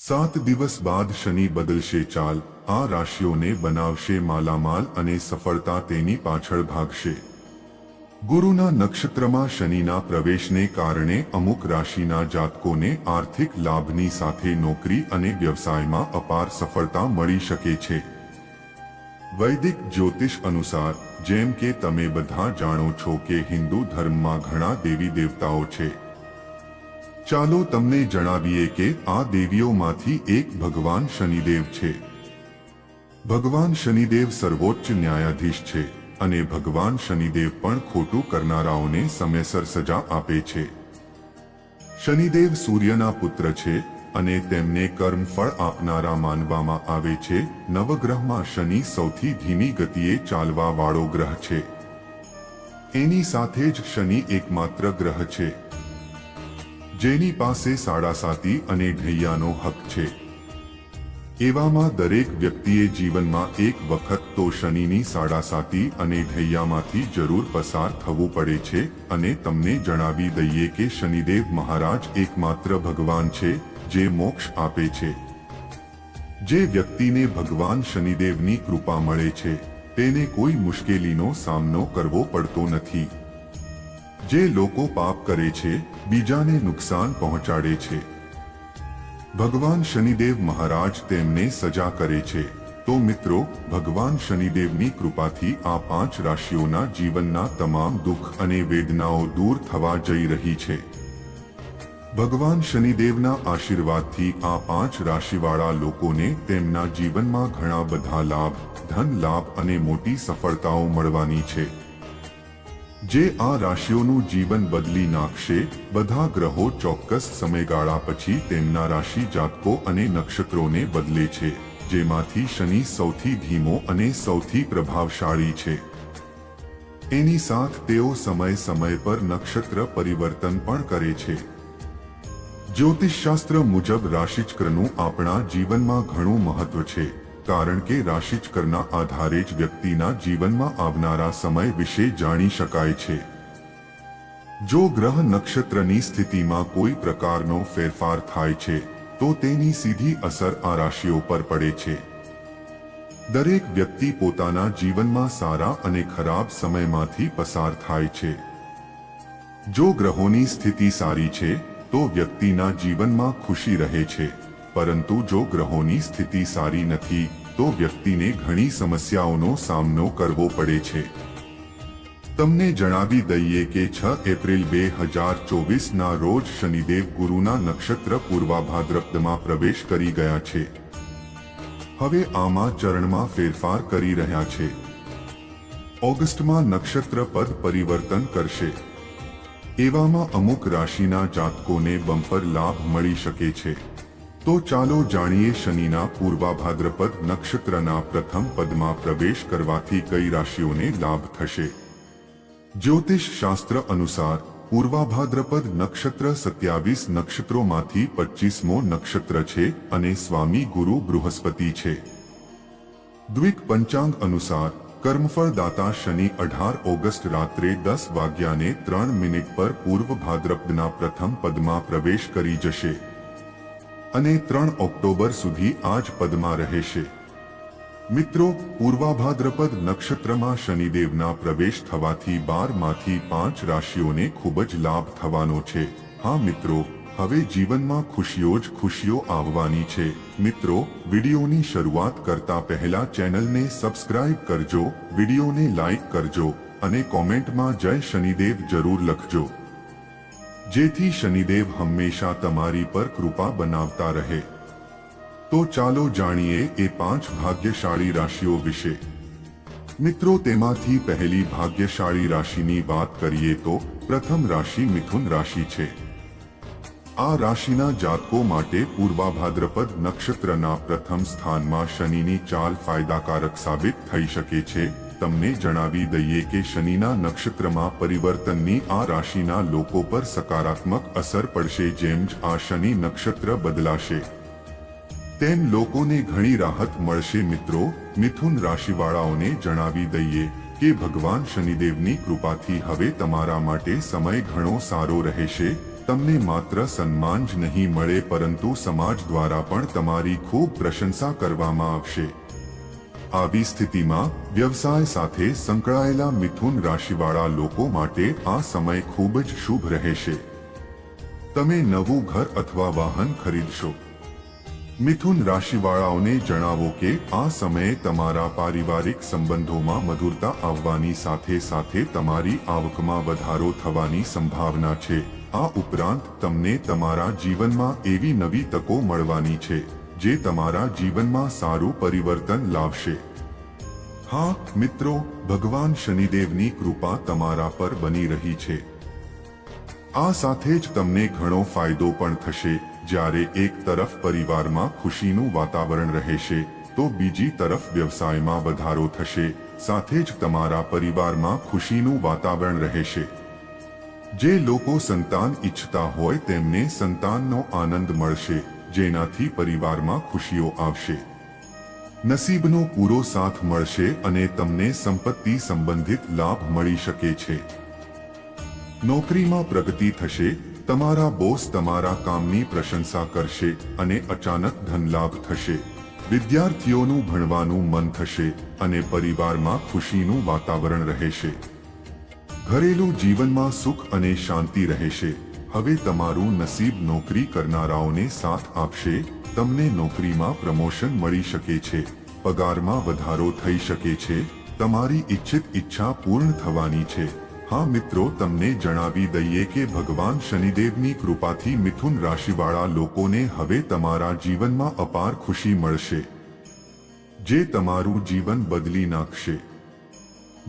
7 દિવસ બાદ શનિ બદલશે ચાલ, આ રાશિઓને બનાવશે માલામાલ અને સફળતા તેની પાછળ ભાગશે। ગુરુના નક્ષત્રમાં શનિના પ્રવેશને કારણે અમુક રાશિના જાતકોને આર્થિક લાભની સાથે નોકરી અને વ્યવસાયમાં અપાર સફળતા મળી શકે છે। વૈદિક જ્યોતિષ અનુસાર, જેમ કે તમે બધા જાણો છો કે હિન્દુ ધર્મમાં ઘણા દેવી દેવતાઓ છે। ચાલો તમને જણાવીએ કે આ દેવીઓમાંથી એક ભગવાન શનિદેવ છે। ભગવાન શનિદેવ સર્વોચ્ચ ન્યાયાધીશ છે અને ભગવાન શનિદેવ પણ ખોટું કરનારાઓને સમયસર સજા આપે છે। શનિદેવ સૂર્યના પુત્ર છે અને તેમને કર્મફળ આપનારા માનવામાં આવે છે। નવગ્રહમાં શનિ સૌથી ધીમી ગતિએ ચાલવા વાળો ગ્રહ છે। એની સાથે જ શનિ એકમાત્ર ગ્રહ છે જેની પાસે સાડાસાતી અને ઢૈયાનો હક છે। એવામાં દરેક વ્યક્તિએ જીવનમાં એક વખત તો શનિની સાડાસાતી અને ઢૈયામાંથી જરૂર પસાર થવું પડે છે। અને તમને જણાવી દઈએ કે શનિદેવ મહારાજ એકમાત્ર ભગવાન છે જે મોક્ષ આપે છે। જે વ્યક્તિને ભગવાન શનિદેવની કૃપા મળે છે તેને કોઈ મુશ્કેલીનો સામનો કરવો પડતો નથી। જે લોકો પાપ કરે છે, બીજાને નુકસાન પહોંચાડે છે, ભગવાન શનિદેવ મહારાજ તેમને સજા કરે છે। તો મિત્રો, ભગવાન શનિદેવની કૃપાથી આ 5 રાશિઓના જીવનના તમામ દુઃખ અને વેદનાઓ દૂર થવા જઈ રહી છે। ભગવાન શનિદેવના આશીર્વાદથી આ 5 રાશિવાળા લોકોને તેમના જીવનમાં ઘણા બધા લાભ, ધન લાભ અને મોટી સફળતાઓ મળવાની છે। જે આ રાશિઓનું જીવન બદલી નાખશે। બધા ગ્રહો ચોક્કસ સમયગાળા પછી તેમના રાશિ જાતકો અને નક્ષત્રોને બદલે છે, જેમાંથી શનિ સૌથી ધીમો અને સૌથી પ્રભાવશાળી છે। એની સાથ તેઓ સમય સમય પર નક્ષત્ર પરિવર્તન પણ કરે છે। જ્યોતિષશાસ્ત્ર મુજબ રાશિચક્રનું આપણા જીવનમાં ઘણું મહત્વ છે, કારણ કે રાશિચક્રના આધારે જ વ્યક્તિના જીવનમાં આવનારા સમય વિશે જાણી શકાય છે। જો ગ્રહ નક્ષત્રની સ્થિતિમાં કોઈ પ્રકારનો ફેરફાર થાય છે તો તેની સીધી અસર આ રાશિઓ પર પડે છે। દરેક વ્યક્તિ પોતાના જીવનમાં સારા અને ખરાબ સમયમાંથી પસાર થાય છે। જો ગ્રહોની સ્થિતિ સારી છે તો વ્યક્તિના જીવનમાં ખુશી રહે છે, પરંતુ જો ગ્રહોની સ્થિતિ સારી નથી તો વ્યક્તિને ઘણી સમસ્યાઓનો સામનો કરવો પડે છે। તમને જણાવી દઈએ કે 6 એપ્રિલ 2024ના રોજ શનિદેવ ગુરુના નક્ષત્ર પૂર્વા ભાદ્રપદમાં પ્રવેશ કરી ગયા છે। હવે આમાં ચરણમાં ફેરફાર કરી રહ્યા છે। ઓગસ્ટમાં નક્ષત્ર પદ પરિવર્તન કરશે। એવામાં અમુક રાશિના જાતકોને બમ્પર લાભ મળી શકે છે। તો ચાલો જાણીએ શનિના પૂર્વા ભાદ્રપદ નક્ષત્રના પ્રથમ પદમાં પ્રવેશ કરવાથી કઈ રાશિઓને લાભ થશે। જ્યોતિષ શાસ્ત્ર અનુસાર પૂર્વા ભાદ્રપદ નક્ષત્ર 27 નક્ષત્રોમાંથી 25મો નક્ષત્ર છે અને સ્વામી ગુરુ બૃહસ્પતિ છે। દ્વિક પંચાંગ અનુસાર કર્મફળ દાતા શનિ 18 ઓગસ્ટ રાત્રે 10:03 પર પૂર્વ ભાદ્રપદના પ્રથમ પદમાં પ્રવેશ કરી જશે અને 3 ઓક્ટોબર સુધી આ જ પદમાં રહેશે। મિત્રો, પૂર્વા ભાદ્રપદ નક્ષત્રમાં શનિદેવના પ્રવેશ થવાથી 12માંથી 5 રાશિઓને ખૂબ જ લાભ થવાનો છે। હા મિત્રો, હવે જીવનમાં ખુશીઓ જ ખુશીઓ આવવાની છે। મિત્રો, વિડીયોની શરૂઆત કરતા પહેલા ચેનલને સબસ્ક્રાઇબ કરજો, વિડીયોને લાઇક કરજો અને કોમેન્ટમાં જય શનિદેવ જરૂર લખજો, જેથી શનિદેવ હંમેશા તમારી પર કૃપા બનાવતા રહે। તો ચાલો જાણીએ એ 5 ભાગ્યશાળી રાશિઓ વિશે। મિત્રો, તેમાંથી પહેલી ભાગ્યશાળી રાશિની વાત કરીએ તો પ્રથમ રાશિ મિથુન રાશિ છે। આ રાશિના જાતકો માટે પૂર્વા ભાદ્રપદ નક્ષત્રના પ્રથમ સ્થાનમાં શનિની ચાલ ફાયદાકારક સાબિત થઈ શકે છે। તમને જણાવી દઈએ કે શનિના નક્ષત્રમાં પરિવર્તનની આ રાશિના લોકો પર સકારાત્મક અસર પડશે। જેમ જ આ શનિ નક્ષત્ર બદલાશે તેમ લોકોને ઘણી રાહત મળશે। મિત્રો, મિથુન રાશિવાળાઓને જણાવી દઈએ કે ભગવાન શનિદેવની કૃપાથી હવે તમારા માટે સમય ઘણો સારો રહેશે। તમને માત્ર સન્માન જ નહીં મળે પરંતુ સમાજ દ્વારા પણ તમારી ખૂબ પ્રશંસા કરવામાં આવશે. આવી સ્થિતિમાં વ્યવસાય સાથે સંકળાયેલા મિથુન રાશિવાળા લોકો માટે આ સમય ખૂબ જ શુભ રહેશે. તમે નવું ઘર અથવા વાહન ખરીદશો. મિથુન રાશિવાળાઓને જણાવો કે આ સમયે તમારા પારિવારિક સંબંધોમાં મધુરતા આવવાની સાથે સાથે તમારી આવકમાં વધારો થવાની સંભાવના છે. આ ઉપરાંત તમને તમારા જીવનમાં એવી નવી તકો મળવાની છે જે તમારા જીવનમાં સારું પરિવર્તન લાવશે. હા મિત્રો, ભગવાન શનિદેવની કૃપા તમારા પર બની રહી છે. આ સાથે જ તમને ઘણો ફાયદો પણ થશે. જ્યારે એક તરફ પરિવારમાં ખુશીનું વાતાવરણ રહેશે તો બીજી તરફ વ્યવસાયમાં વધારો થશે. સાથે જ તમારા પરિવારમાં ખુશીનું વાતાવરણ રહેશે. જે લોકો સંતાન ઈચ્છતા હોય તેમને સંતાનનો આનંદ મળશે, જેનાથી પરિવારમાં ખુશીઓ આવશે. નસીબનો પૂરો સાથ મળશે અને તમને સંપત્તિ સંબંધિત લાભ મળી શકે છે. નોકરીમાં પ્રગતિ થશે. તમારા બોસ તમારા કામની પ્રશંસા કરશે અને અચાનક ધનલાભ થશે. વિદ્યાર્થીઓનું ભણવાનું મન થશે અને પરિવારમાં ખુશીનું વાતાવરણ રહેશે. ઘરેલું જીવનમાં સુખ અને શાંતિ રહેશે. હવે તમારું નસીબ નોકરી કરનારાઓને સાથ આપશે. તમને નોકરીમાં પ્રમોશન મળી શકે છે. પગારમાં વધારો થઈ શકે છે. તમારી ઈચ્છિત ઈચ્છા પૂર્ણ થવાની છે. હા મિત્રો, તમને જણાવી દઈએ કે ભગવાન શનિદેવની કૃપાથી મિથુન રાશિવાળા લોકોને હવે તમારા જીવનમાં અપાર ખુશી મળશે, જે તમારું જીવન બદલી નાખશે.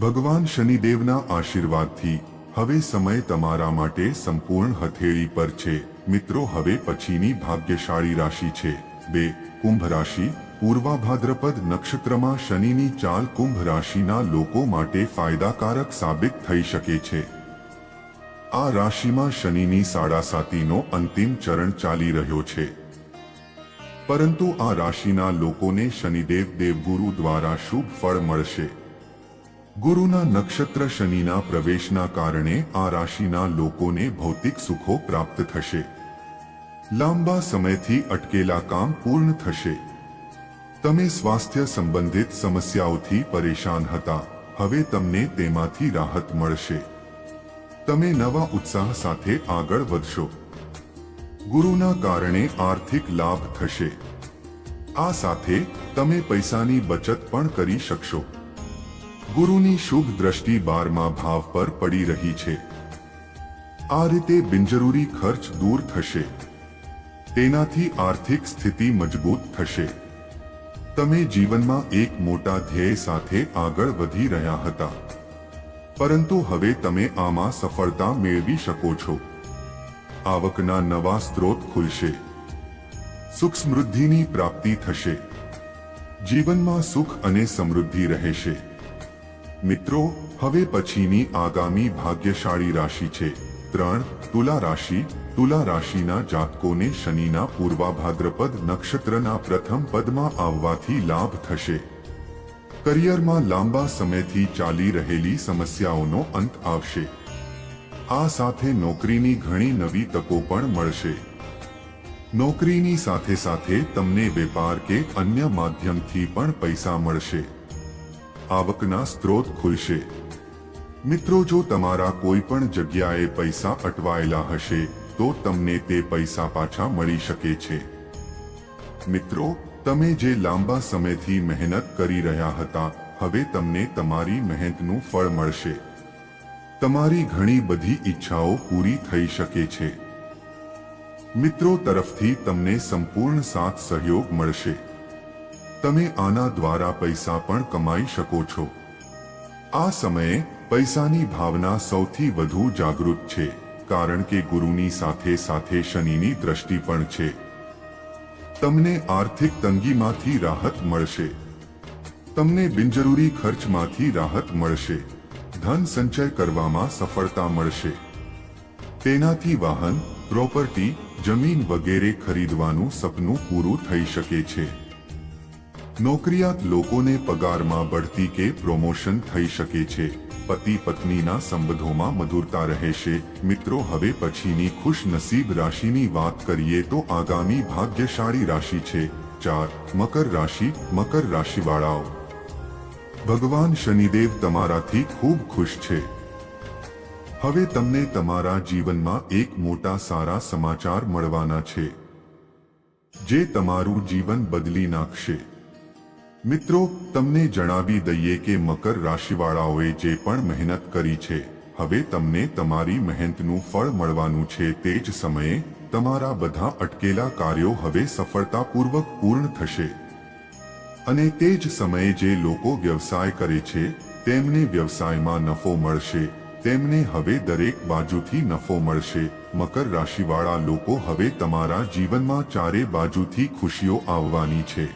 ભગવાન શનિદેવના આશીર્વાદથી હવે સમય તમારા માટે સંપૂર્ણ હથેળી પર છે. મિત્રો, હવે પછીની ભાગ્યશાળી રાશિ છે 2. કુંભ રાશિ. પૂર્વા ભાદ્રપદ નક્ષત્રમાં શનિની ચાલ કુંભ રાશિના લોકો માટે ફાયદાકારક સાબિત થઈ શકે છે. આ રાશિમાં શનિની સાડાસાતીનો અંતિમ ચરણ ચાલી રહ્યો છે. પરંતુ આ રાશિના લોકોને શનિદેવ દેવગુરુ દ્વારા શુભ ફળ મળશે. ગુરુના નક્ષત્ર શનિના પ્રવેશના કારણે આ રાશિના લોકોને ભૌતિક સુખો પ્રાપ્ત થશે. લાંબા સમયથી અટકેલા કામ પૂર્ણ થશે. તમે સ્વાસ્થ્ય સંબંધિત સમસ્યાઓથી પરેશાન હતા, હવે તમને તેમાંથી રાહત મળશે. તમે નવા ઉત્સાહ સાથે આગળ વધશો. ગુરુના કારણે આર્થિક લાભ થશે. આ સાથે તમે પૈસાની બચત પણ કરી શકશો. ગુરુની શુભ દ્રષ્ટિ 12મા ભાવ પર પડી રહી છે. આ રીતે બિનજરૂરી ખર્ચ દૂર થશે. તેનાથી આર્થિક સ્થિતિ મજબૂત થશે. તમે જીવનમાં એક મોટા ધ્યેય સાથે આગળ વધી રહ્યા હતા, પરંતુ હવે તમે આમાં સફળતા મેળવી શકો છો. આવકના નવા સ્ત્રોત ખુલશે. સુખ સમૃદ્ધિની પ્રાપ્તિ થશે. જીવનમાં સુખ અને સમૃદ્ધિ રહેશે. મિત્રો, હવે પછીની આગામી ભાગ્યશાળી રાશિ છે 3. તુલા રાશિ. તુલા રાશિના જાતકોને શનિના પૂર્વા ભાદ્રપદ નક્ષત્રના પ્રથમ પદમાં આવવાથી લાભ થશે. કરિયરમાં લાંબા સમયથી ચાલી રહેલી સમસ્યાઓનો અંત આવશે. આ સાથે નોકરીની ઘણી નવી તકો પણ મળશે. નોકરીની સાથે સાથે તમને વેપાર કે અન્ય માધ્યમથી પણ પૈસા મળશે. આવકના સ્ત્રોત ખુલશે. મિત્રો, જો તમારા કોઈ પણ જગ્યાએ પૈસા અટવાયેલા હશે તો તમને તે પૈસા પાછા મળી શકે છે. મિત્રો, તમે જે લાંબા સમયથી મહેનત કરી રહ્યા હતા, હવે તમને તમારી મહેનતનું ફળ મળશે. તમારી ઘણી બધી ઈચ્છાઓ પૂરી થઈ શકે છે. મિત્રો તરફથી તમને સંપૂર્ણ સાથ સહયોગ મળશે. તમે આના દ્વારા પૈસા પણ કમાઈ શકો છો. આ સમયે પૈસાની ભાવના સૌથી વધુ જાગૃત છે, કારણ કે ગુરુની સાથે સાથે શનિની દ્રષ્ટિ પણ છે. તમને આર્થિક તંગીમાંથી રાહત મળશે. તમને બિનજરૂરી ખર્ચમાંથી રાહત મળશે. ધન સંચય કરવામાં સફળતા મળશે. તેનાથી વાહન, પ્રોપર્ટી, જમીન વગેરે ખરીદવાનું સપનું પૂરું થઈ શકે છે. નોકરિયાત લોકોને પગારમાં બઢતી કે પ્રમોશન થઈ શકે છે, પતિ પત્નીના સંબંધોમાં મધુરતા રહેશે। મિત્રો, હવે પછીની ખુશનસીબ રાશિની વાત કરીએ તો આગામી ભાગ્યશાળી રાશિ છે 4 મકર રાશિ। મકર રાશિવાળાઓ, ભગવાન શનિદેવ તમારાથી ખૂબ ખુશ છે। હવે તમને તમારા જીવનમાં એક મોટા સારા સમાચાર મળવાના છે, જે તમારું જીવન બદલી નાખશે। મિત્રો, તમને જણાવી દઈએ કે મકર રાશિવાળાઓએ જે પણ મહેનત કરી છે, હવે તમને તમારી મહેનતનું ફળ મળવાનું છે। તે જ સમયે તમારા બધા અટકેલા કાર્યો હવે સફળતાપૂર્વક પૂર્ણ થશે અને તે જ સમયે જે લોકો વ્યવસાય કરે છે તેમને વ્યવસાયમાં નફો મળશે। તેમને હવે દરેક બાજુથી નફો મળશે। મકર રાશિવાળા લોકો, હવે તમારા જીવનમાં ચારે બાજુથી ખુશીઓ આવવાની છે।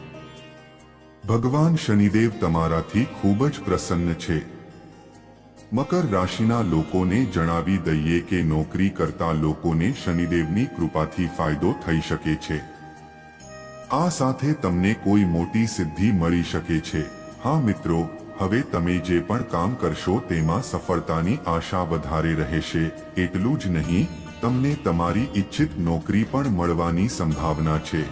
ભગવાન શનિદેવ તમારાથી ખૂબ જ પ્રસન્ન છે। મકર રાશિના લોકોને જણાવી દઈએ કે નોકરી કરતા લોકોને શનિદેવની કૃપાથી ફાયદો થઈ શકે છે। આ સાથે તમને કોઈ મોટી સિદ્ધિ મળી શકે છે। હા મિત્રો, હવે તમે જે પણ કામ કરશો તેમાં સફળતાની આશા વધારે રહેશે। એટલું જ નહીં, તમને તમારી ઈચ્છિત નોકરી પણ મળવાની સંભાવના છે।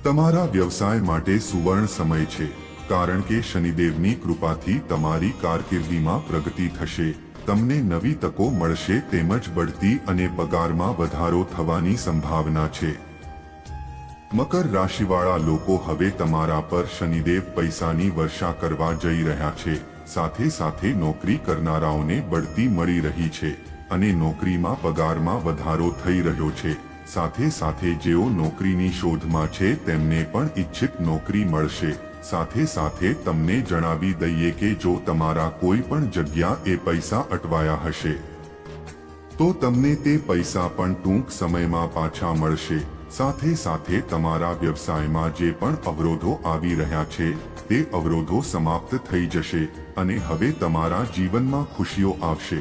તમારા વ્યવસાય માટે સુવર્ણ સમય છે, કારણ કે શનિદેવની કૃપાથી તમારી કારકિર્દીમાં પ્રગતિ થશે। તમને નવી તકો મળશે તેમજ બઢતી અને પગારમાં વધારો થવાની સંભાવના છે। મકર રાશિવાળા લોકો, હવે તમારા પર શનિદેવ પૈસાની વર્ષા કરવા જઈ રહ્યા છે। સાથે સાથે નોકરી કરનારાઓને બઢતી મળી રહી છે અને નોકરીમાં પગારમાં વધારો થઈ રહ્યો છે। સાથે સાથે જેઓ નોકરીની શોધમાં છે તેમને પણ ઈચ્છિત નોકરી મળશે। સાથે સાથે તમને જણાવી દઈએ કે જો તમારા કોઈ પણ જગ્યાએ પૈસા અટવાયા હશે તો તમને તે પૈસા પણ ટૂંક સમયમાં પાછા મળશે। સાથે સાથે તમારા વ્યવસાયમાં જે પણ અવરોધો આવી રહ્યા છે તે અવરોધો સમાપ્ત થઈ જશે અને હવે તમારા જીવનમાં ખુશીઓ આવશે।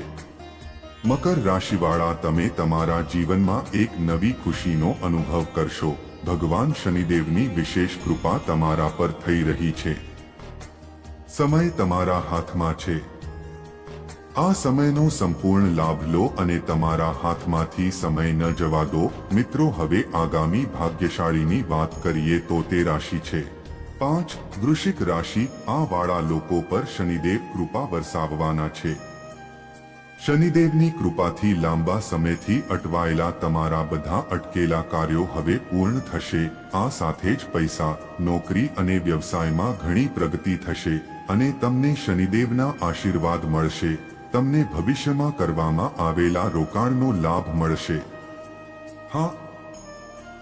મકર રાશિવાળા, તમે તમારા જીવનમાં એક નવી ખુશીનો અનુભવ કરશો। ભગવાન શનિદેવની વિશેષ કૃપા તમારા પર થઈ રહી છે। સમય તમારા હાથમાં છે। આ સમયનો સંપૂર્ણ લાભ લો અને તમારા હાથમાંથી સમય ન જવા દો। મિત્રો, હવે આગામી ભાગ્યશાળીની વાત કરીએ તો તે રાશિ છે 5 વૃશ્ચિક રાશિ। આ વાળા લોકો પર શનિદેવ કૃપા વરસાવવાના છે। શનિદેવની કૃપાથી લાંબા સમયથી અટવાયેલા તમારા બધા અટકેલા કાર્યો હવે પૂર્ણ થશે। આ સાથે જ પૈસા, નોકરી અને વ્યવસાયમાં ઘણી પ્રગતિ થશે અને તમને શનિદેવના આશીર્વાદ મળશે। તમને ભવિષ્યમાં કરવામાં આવેલા રોકાણનો લાભ મળશે। હા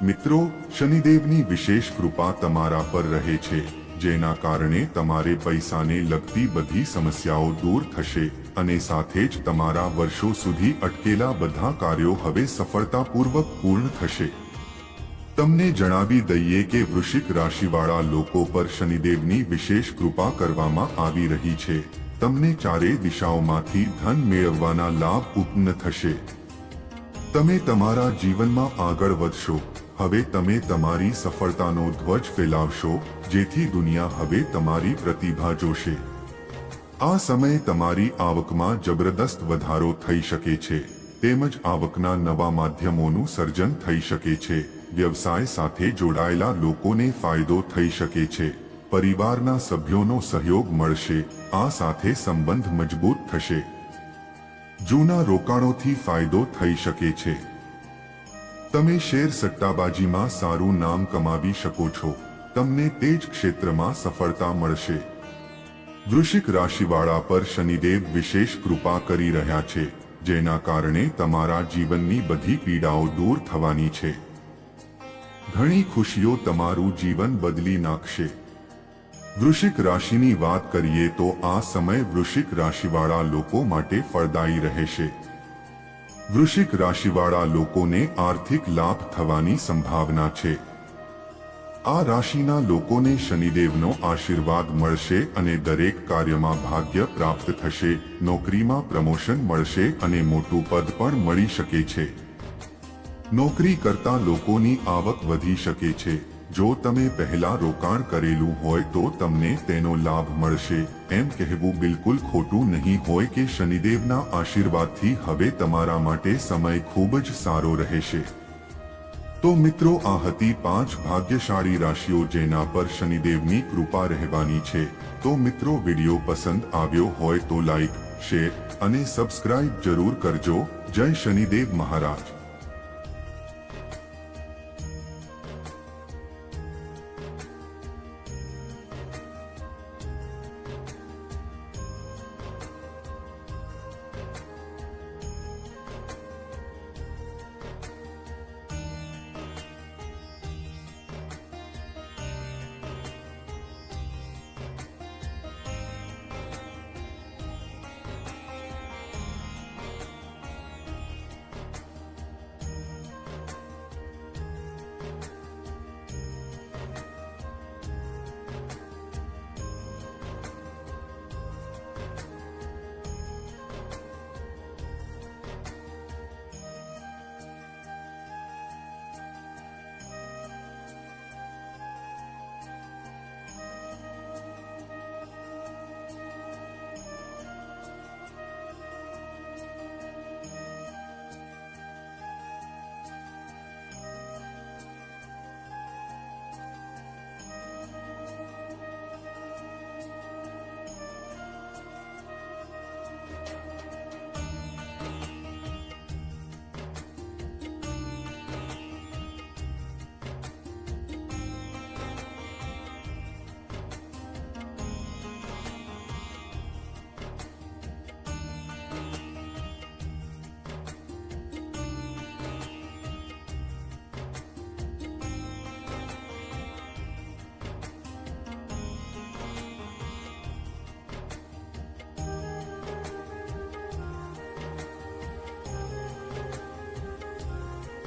મિત્રો, શનિદેવની વિશેષ કૃપા તમારા પર રહે છે, જેના કારણે તમારે પૈસાને લગતી બધી સમસ્યાઓ દૂર થશે અને સાથે જ તમારા વર્ષો સુધી અટકેલા બધા કાર્યો હવે સફળતાપૂર્વક પૂર્ણ થશે। તમને જણાવી દઈએ કે વૃશ્ચિક રાશિવાળા લોકો પર શનિદેવની વિશેષ કૃપા કરવામાં આવી રહી છે। તમને ચારે દિશાઓમાંથી ધન મેળવવાના લાભ ઉત્પન્ન થશે। તમે તમારા જીવનમાં આગળ વધશો। હવે તમે તમારી સફળતાનો ધ્વજ ફેલાવશો, જેથી દુનિયા હવે તમારી પ્રતિભા જોશે। આ સમયે તમારી આવકમાં જબરદસ્ત વધારો થઈ શકે છે, તેમજ આવકના નવા માધ્યમોનું સર્જન થઈ શકે છે। વ્યવસાય સાથે જોડાયેલા લોકોને ફાયદો થઈ શકે છે। પરિવારના સભ્યોનો સહયોગ મળશે। આ સાથે સંબંધ મજબૂત થશે। જૂના રોકાણોથી ફાયદો થઈ શકે છે। તમે શેર સટ્ટાબાજીમાં સારું નામ કમાવી શકો છો। તમને તે જ ક્ષેત્રમાં સફળતા મળશે। વૃશ્ચિક રાશિવાળા પર શનિદેવ વિશેષ કૃપા કરી રહ્યા છે, જેના કારણે તમારા જીવનની બધી પીડાઓ દૂર થવાની છે। ઘણી ખુશીઓ તમારું જીવન બદલી નાખશે। વૃશ્ચિક રાશિની વાત કરીએ તો આ સમય વૃશ્ચિક રાશિવાળા લોકો માટે ફળદાયી રહેશે। વૃશ્ચિક રાશિવાળા લોકોને આર્થિક લાભ થવાની સંભાવના છે। આ રાશિના લોકોને શનિદેવનો આશીર્વાદ મળશે અને દરેક કાર્યમાં ભાગ્ય પ્રાપ્ત થશે। નોકરીમાં પ્રમોશન મળશે અને મોટું પદ પણ મળી શકે છે। નોકરી કરતા લોકોની આવક વધી શકે છે। જો તમે પહેલા રોકાણ કરેલું હોય તો તમને તેનો લાભ મળશે એમ કહેવું બિલકુલ ખોટું નહીં હોય કે શનિદેવના આશીર્વાદથી હવે તમારા માટે સમય ખૂબ જ સારો રહેશે। તો મિત્રો, આ હતી 5 ભાગ્યશાળી રાશિઓ જેના પર શનિદેવની કૃપા રહેવાની છે। તો મિત્રો, વિડીયો પસંદ આવ્યો હોય તો લાઈક, શેર અને સબસ્ક્રાઇબ જરૂર કરજો। જય શનિદેવ મહારાજ।